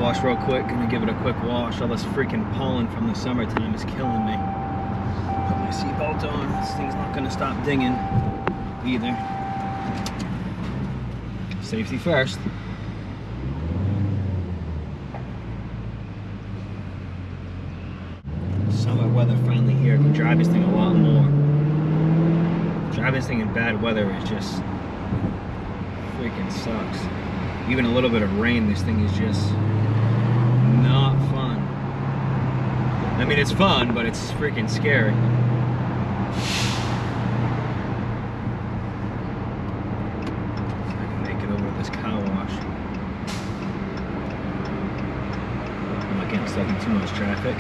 wash real quick. Gonna give it a quick wash. All this freaking pollen from the summertime is killing me. Put my seatbelt on. This thing's not gonna stop dinging either. Safety first. Summer weather finally here. I can drive this thing a lot more. Driving this thing in bad weather is just freaking sucks. Even a little bit of rain, this thing is just not fun. I mean, it's fun, but it's freaking scary. If I can make it over to this car wash. I'm not getting stuck in too much traffic.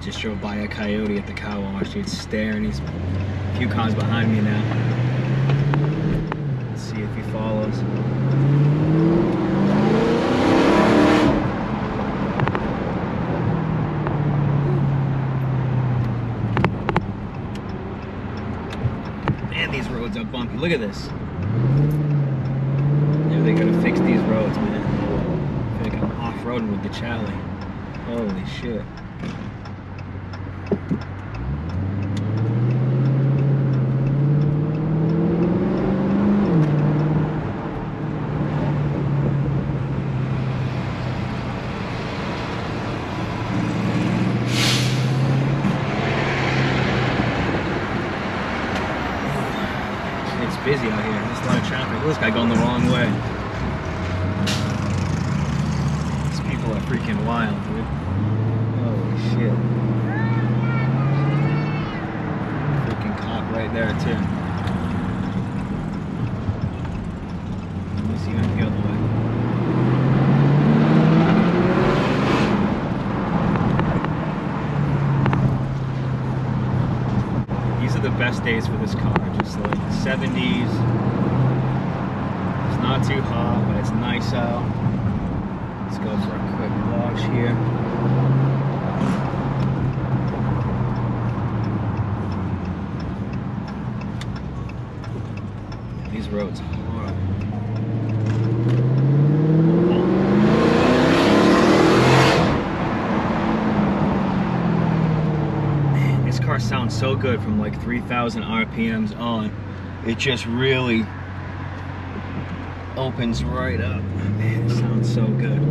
Just drove by a coyote at the car wash. He's staring. He's a few cars behind me now. Let's see if he follows. Man, these roads are bumpy. Look at this. Maybe they gotta fix these roads, man. I feel like I'm off-roading with the Charlie. Holy shit. It's busy out here. There's a lot of traffic. Look at this guy going the wrong way. These people are freaking wild, dude. Holy shit. Freaking cop right there, too. Let me see him the other way. These are the best days for this car. Just like 70s. It's not too hot, but it's nice out. Let's go for a quick wash here. These roads are horrible. Man, this car sounds so good from like 3,000 RPMs on. It just really opens right up. Man, it sounds so good.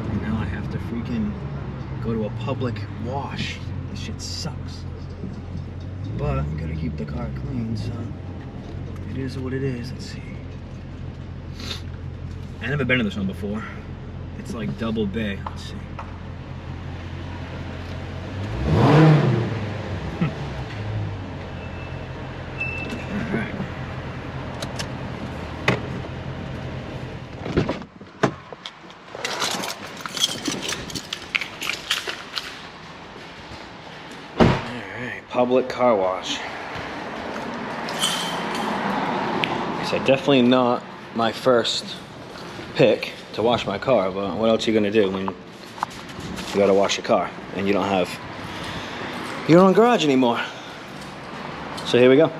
And now I have to freaking go to a public wash. This shit sucks. But I gotta keep the car clean, so it is what it is. Let's see. I've never been to this one before. It's like double bay. Let's see. Alright. Alright, public car wash. So definitely not my first pick to wash my car, but what else are you gonna do when you gotta wash a car and you don't have your own garage anymore? So here we go.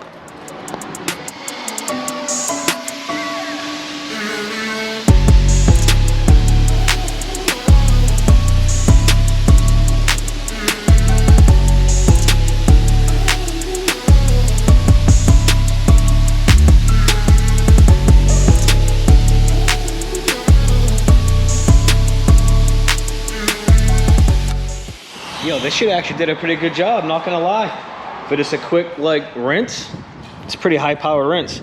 Yo, this shit actually did a pretty good job, not gonna lie. For just a quick, like, rinse, it's a pretty high power rinse.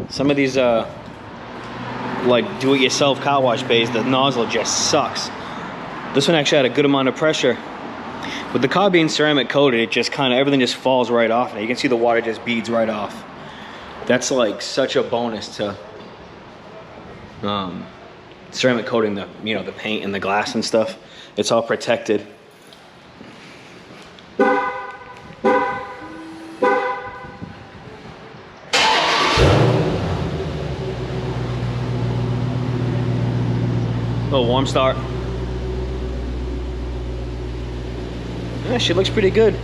Some of these, like, do-it-yourself car wash bays, the nozzle just sucks. This one actually had a good amount of pressure. With the car being ceramic coated, it just kind of, everything just falls right off. And you can see the water just beads right off. That's like such a bonus to ceramic coating the, you know, the paint and the glass and stuff. It's all protected. Oh, warm start. That shit looks pretty good.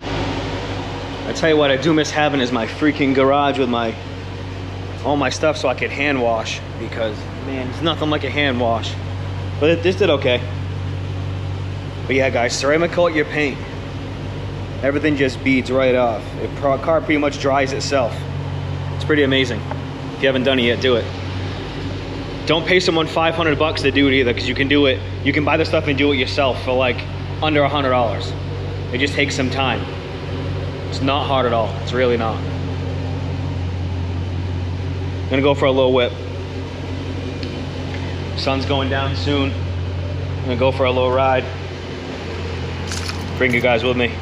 I tell you what, I do miss having is my freaking garage with all my stuff so I could hand wash, because man, it's nothing like a hand wash. But this did okay. But yeah, guys, ceramic coat your paint. Everything just beads right off. The car pretty much dries itself. It's pretty amazing. If you haven't done it yet, do it. Don't pay someone $500 to do it either, because you can do it. You can buy the stuff and do it yourself for like under $100. It just takes some time. It's not hard at all. It's really not. I'm gonna go for a little whip. Sun's going down soon. I'm gonna go for a little ride. Bring you guys with me.